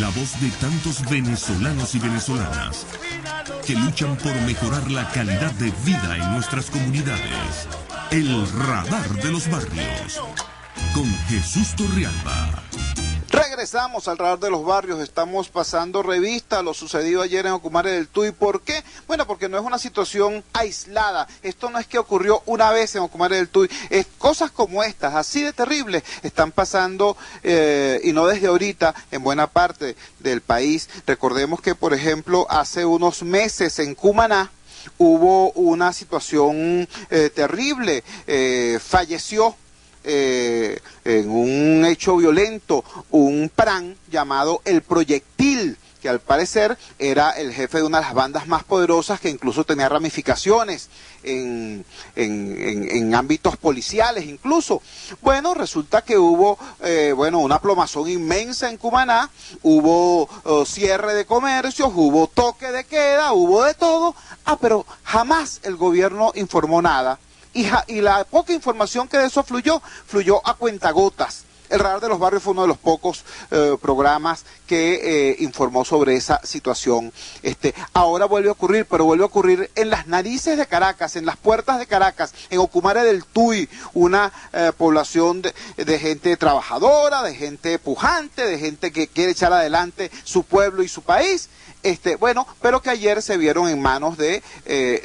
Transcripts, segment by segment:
La voz de tantos venezolanos y venezolanas que luchan por mejorar la calidad de vida en nuestras comunidades. El Radar de los Barrios, con Jesús Torrealba. Regresamos al Radar de los Barrios. Estamos pasando revista a lo sucedido ayer en Ocumare del Tuy. ¿Por qué? Bueno, porque no es una situación aislada. Esto no es que ocurrió una vez en Ocumare del Tuy. Cosas como estas, así de terribles, están pasando y no desde ahorita en buena parte del país. Recordemos que, por ejemplo, hace unos meses en Cumaná hubo una situación terrible. Falleció en un hecho violento un PRAN llamado El Proyectil, que al parecer era el jefe de una de las bandas más poderosas, que incluso tenía ramificaciones en ámbitos policiales incluso. Bueno, resulta que hubo una plomazón inmensa en Cumaná, hubo cierre de comercios, hubo toque de queda, hubo de todo, pero jamás el gobierno informó nada. Y la poca información que de eso fluyó a cuentagotas. El Radar de los Barrios fue uno de los pocos programas que informó sobre esa situación. Ahora vuelve a ocurrir, pero vuelve a ocurrir en las narices de Caracas, en las puertas de Caracas, en Ocumare del Tuy, una población de gente trabajadora, de gente pujante, de gente que quiere echar adelante su pueblo y su país. Pero que ayer se vieron en manos de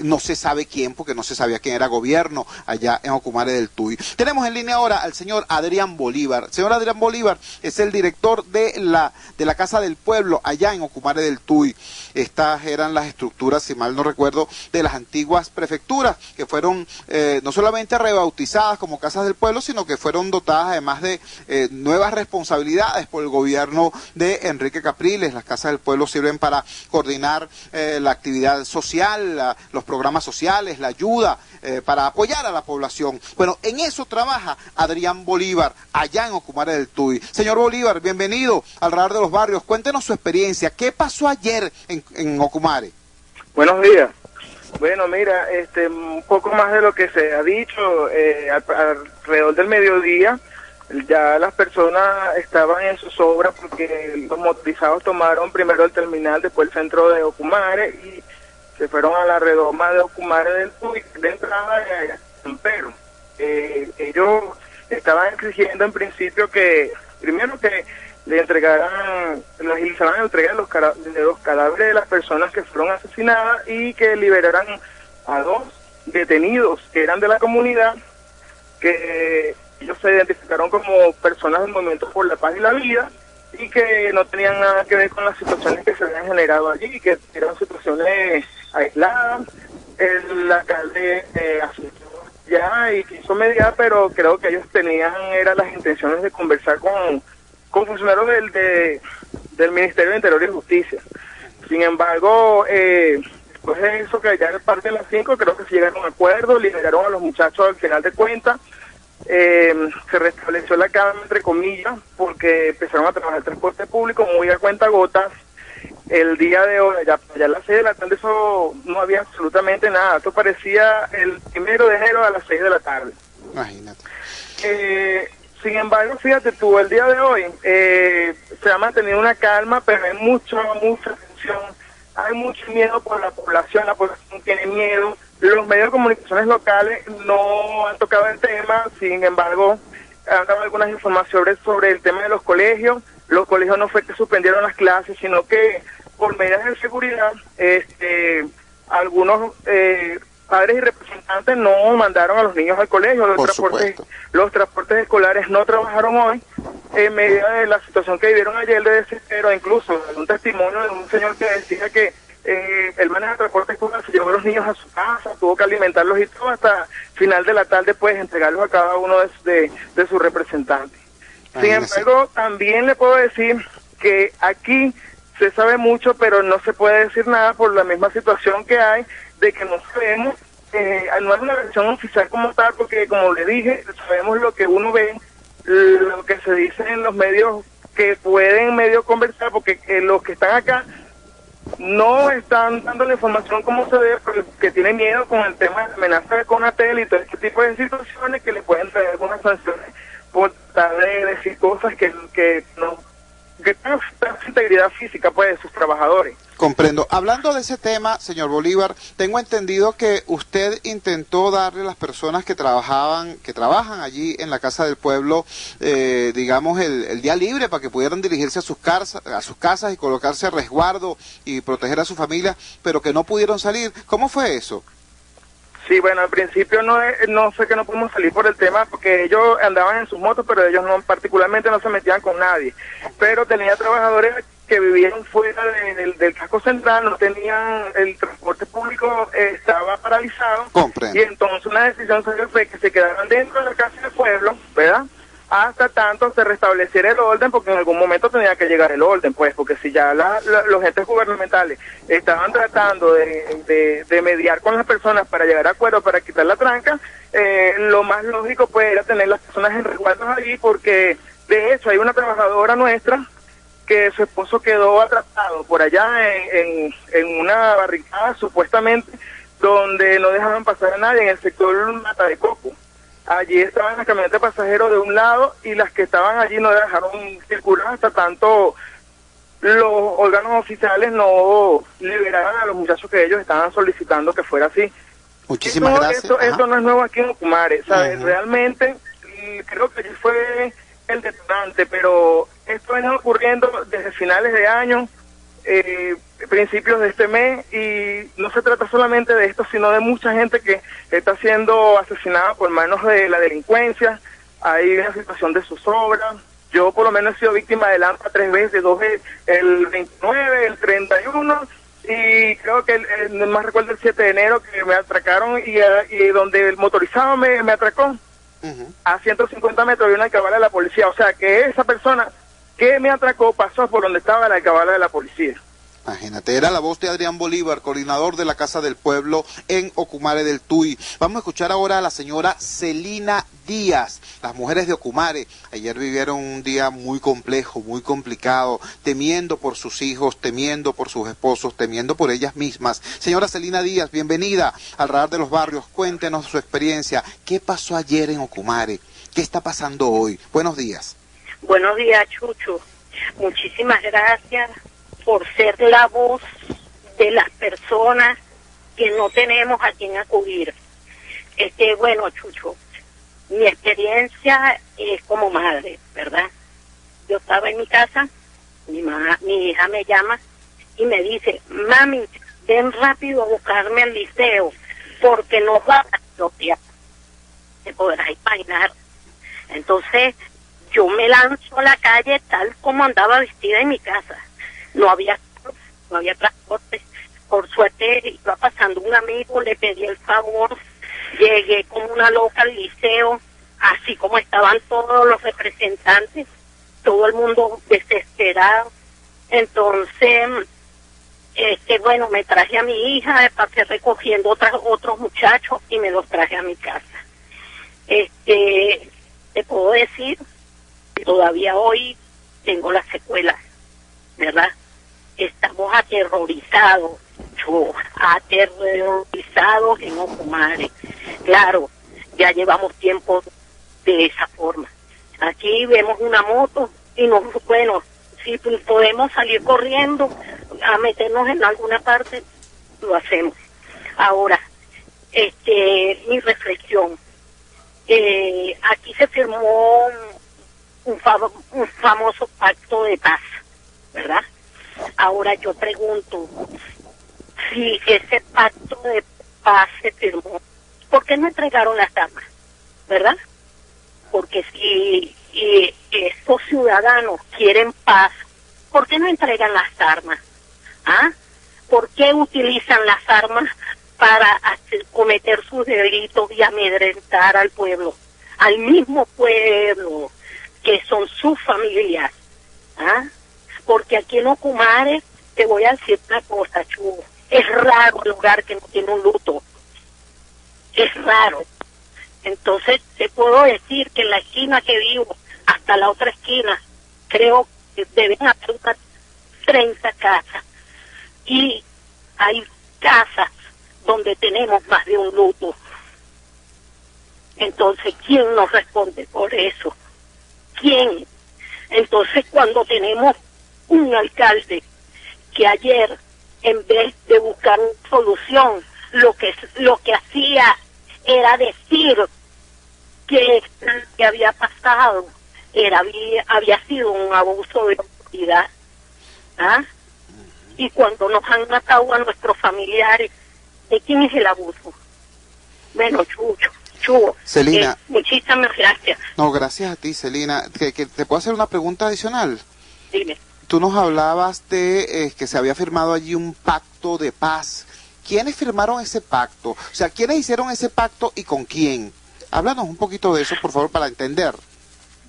no se sabe quién, porque no se sabía quién era gobierno allá en Ocumare del Tuy. Tenemos en línea ahora al señor Adrián Bolívar. Señor Adrián Bolívar es el director de la Casa del Pueblo allá en Ocumare del Tuy. Estas eran las estructuras, si mal no recuerdo, de las antiguas prefecturas, que fueron no solamente rebautizadas como Casas del Pueblo, sino que fueron dotadas además de nuevas responsabilidades por el gobierno de Enrique Capriles. Las Casas del Pueblo sirven para coordinar la actividad social, los programas sociales, la ayuda, para apoyar a la población. Bueno, en eso trabaja Adrián Bolívar, allá en Ocumare del Tuy. Señor Bolívar, bienvenido al Radar de los Barrios. Cuéntenos su experiencia. ¿Qué pasó ayer en Ocumare? Buenos días. Bueno, mira, un poco más de lo que se ha dicho, alrededor del mediodía, ya las personas estaban en sus obras porque los motorizados tomaron primero el terminal, después el centro de Ocumare y se fueron a la redoma de Ocumare del Tuy, de entrada de San Pedro. Ellos estaban exigiendo en principio que, primero que le entregaran, le agilizaran la entrega de los cadáveres de las personas que fueron asesinadas y que liberaran a 2 detenidos que eran de la comunidad, que ellos se identificaron como personas del Movimiento por la Paz y la Vida y que no tenían nada que ver con las situaciones que se habían generado allí, que eran situaciones aisladas. El alcalde asistió ya y quiso mediar, pero creo que ellos eran las intenciones de conversar con funcionarios del Ministerio de Interior y Justicia. Sin embargo, después de eso, que ya era parte de las 5, creo que se llegaron a un acuerdo, liberaron a los muchachos al final de cuentas. Se restableció la calma, entre comillas, porque empezaron a trabajar el transporte público muy a cuentagotas. El día de hoy, ya a las 6 de la tarde, eso no había absolutamente nada. Esto parecía el 1 de enero a las 6 de la tarde. Imagínate. Sin embargo, fíjate tú, el día de hoy se ha mantenido una calma, pero hay mucha tensión, hay mucho miedo por la población tiene miedo. Los medios de comunicaciones locales no han tocado el tema, sin embargo, han dado algunas informaciones sobre el tema de los colegios. Los colegios no fue que suspendieron las clases, sino que por medidas de seguridad, algunos padres y representantes no mandaron a los niños al colegio. Los transportes escolares no trabajaron hoy en medida de la situación que vivieron ayer de desespero. Incluso un testimonio de un señor que decía que el manejo de transporte escolar se llevó a los niños a su casa, tuvo que alimentarlos y todo hasta final de la tarde, pues entregarlos a cada uno de sus representantes. Sin embargo, también le puedo decir que aquí se sabe mucho, pero no se puede decir nada por la misma situación que hay, de que no sabemos, no es una versión oficial como tal, porque como le dije, sabemos lo que uno ve, lo que se dice en los medios que pueden medio conversar, porque los que están acá no están dando la información como se debe, porque tienen miedo con el tema de la amenaza de Conatel y todo este tipo de situaciones que le pueden traer algunas sanciones por tratar de decir cosas que no, que están su integridad integridad física pues de sus trabajadores. Comprendo. Hablando de ese tema, señor Bolívar, tengo entendido que usted intentó darle a las personas que trabajan allí en la Casa del Pueblo, digamos, el día libre para que pudieran dirigirse a sus casas y colocarse a resguardo y proteger a su familia, pero que no pudieron salir. ¿Cómo fue eso? Sí, bueno, al principio no fue que no pudimos salir por el tema, porque ellos andaban en sus motos, pero ellos no, particularmente no se metían con nadie. Pero tenía trabajadores que vivían fuera del casco central, no tenían, el transporte público estaba paralizado. Comprendo. Y entonces una decisión fue que se quedaran dentro de la Casa del Pueblo, ¿verdad? Hasta tanto se restableciera el orden, porque en algún momento tenía que llegar el orden, pues, porque si ya los entes gubernamentales estaban tratando de mediar con las personas para llegar a acuerdo, para quitar la tranca, lo más lógico pues era tener las personas en resguardos allí, porque de hecho hay una trabajadora nuestra que su esposo quedó atrapado por allá en una barricada supuestamente, donde no dejaban pasar a nadie en el sector Mata de Coco. Allí estaban las camionetas de pasajeros de un lado y las que estaban allí no dejaron circular hasta tanto los órganos oficiales no liberaran a los muchachos que ellos estaban solicitando que fuera así. Muchísimas gracias. Esto no es nuevo aquí en Ocumare, ¿sabes? Realmente creo que allí fue el detonante, pero esto viene ocurriendo desde finales de año, principios de este mes, y no se trata solamente de esto, sino de mucha gente que está siendo asesinada por manos de la delincuencia. Hay una situación de zozobra. Yo por lo menos he sido víctima de Lampa 3 veces, 2 veces, el 29, el 31, y creo que más recuerdo el 7 de enero que me atracaron y donde el motorizado me atracó. A 150 metros había una alcabala de la policía, o sea que esa persona que me atracó pasó por donde estaba la alcabala de la policía. Imagínate, era la voz de Adrián Bolívar, coordinador de la Casa del Pueblo en Ocumare del Tuy. Vamos a escuchar ahora a la señora Celina Díaz. Las mujeres de Ocumare ayer vivieron un día muy complejo, muy complicado, temiendo por sus hijos, temiendo por sus esposos, temiendo por ellas mismas. Señora Celina Díaz, bienvenida al Radar de los Barrios. Cuéntenos su experiencia. ¿Qué pasó ayer en Ocumare? ¿Qué está pasando hoy? Buenos días. Buenos días, Chucho. Muchísimas gracias por ser la voz de las personas que no tenemos a quien acudir. Bueno, Chucho, mi experiencia es como madre, ¿verdad? Yo estaba en mi casa, mi hija me llama y me dice, mami, ven rápido a buscarme al liceo, porque nos va a expropiar. Te podrás imaginar. Entonces, yo me lanzo a la calle tal como andaba vestida en mi casa. No había transporte. Por suerte iba pasando un amigo, le pedí el favor, llegué como una loca al liceo, así como estaban todos los representantes, todo el mundo desesperado. Entonces, bueno, me traje a mi hija, pasé recogiendo otros muchachos y me los traje a mi casa. Te puedo decir que todavía hoy tengo las secuelas, ¿verdad? Estamos aterrorizados en Ocumare. Claro, ya llevamos tiempo de esa forma. Aquí vemos una moto y bueno, si podemos salir corriendo a meternos en alguna parte, lo hacemos. Ahora, mi reflexión. Aquí se firmó un famoso pacto de paz, ¿verdad? Ahora yo pregunto, si ese pacto de paz se firmó, ¿por qué no entregaron las armas? ¿Verdad? Porque si estos ciudadanos quieren paz, ¿por qué no entregan las armas? ¿Ah? ¿Por qué utilizan las armas para cometer sus delitos y amedrentar al pueblo? Al mismo pueblo que son sus familias. ¿Ah? Porque aquí en Ocumare, te voy a decir una cosa, Chu, es raro el lugar que no tiene un luto. Es raro. Entonces, te puedo decir que en la esquina que vivo, hasta la otra esquina, creo que deben haber unas 30 casas. Y hay casas donde tenemos más de un luto. Entonces, ¿quién nos responde por eso? ¿Quién? Entonces, cuando tenemos un alcalde que ayer, en vez de buscar una solución, lo que hacía era decir que había pasado había sido un abuso de autoridad. ¿Ah? Y cuando nos han matado a nuestros familiares, ¿de quién es el abuso? Bueno, Chucho, Celina, muchísimas gracias. no, gracias a ti, Celina. Que ¿te puedo hacer una pregunta adicional? Dime. Tú nos hablabas de que se había firmado allí un pacto de paz. ¿Quiénes firmaron ese pacto? O sea, ¿quiénes hicieron ese pacto y con quién? Háblanos un poquito de eso, por favor, para entender.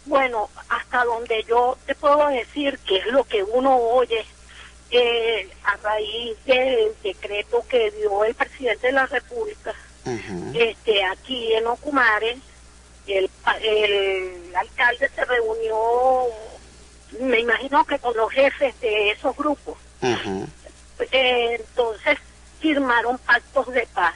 Bueno, hasta donde yo te puedo decir que es lo que uno oye a raíz del decreto que dio el presidente de la República, aquí en Ocumare, el alcalde se reunió, me imagino que con los jefes de esos grupos. Entonces firmaron pactos de paz.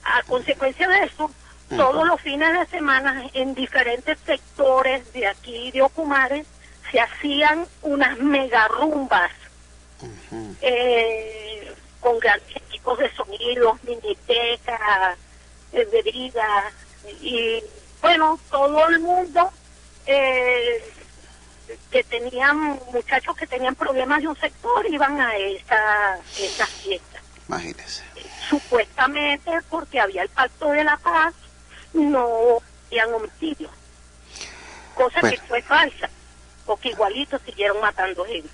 A consecuencia de eso, todos los fines de semana en diferentes sectores de aquí de Ocumare se hacían unas mega rumbas con grandes equipos de sonido, minitecas, bebidas, y bueno, todo el mundo que tenían, muchachos que tenían problemas de un sector, iban a esa fiesta. Imagínese. Supuestamente porque había el pacto de la paz, no habían homicidios, cosa que fue falsa, porque igualito siguieron matando gente.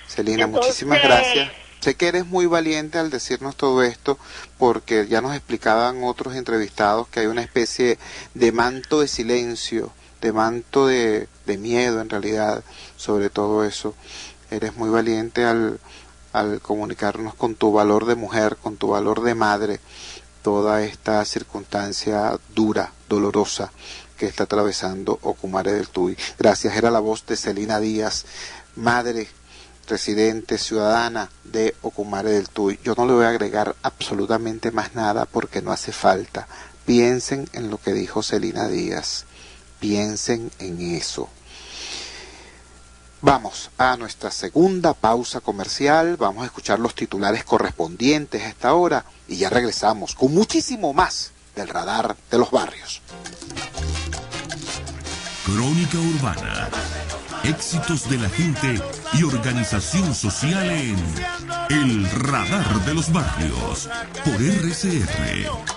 Celina, entonces, muchísimas gracias. Sé que eres muy valiente al decirnos todo esto, porque ya nos explicaban otros entrevistados que hay una especie de manto de silencio, de manto de miedo en realidad, sobre todo eso. Eres muy valiente al comunicarnos con tu valor de mujer, con tu valor de madre, toda esta circunstancia dura, dolorosa que está atravesando Ocumare del Tuy. Gracias, era la voz de Celina Díaz, madre, residente, ciudadana de Ocumare del Tuy. Yo no le voy a agregar absolutamente más nada porque no hace falta. Piensen en lo que dijo Celina Díaz, piensen en eso. Vamos a nuestra segunda pausa comercial, vamos a escuchar los titulares correspondientes a esta hora y ya regresamos con muchísimo más del Radar de los Barrios. Crónica Urbana, éxitos de la gente y organización social en El Radar de los Barrios, por RCR.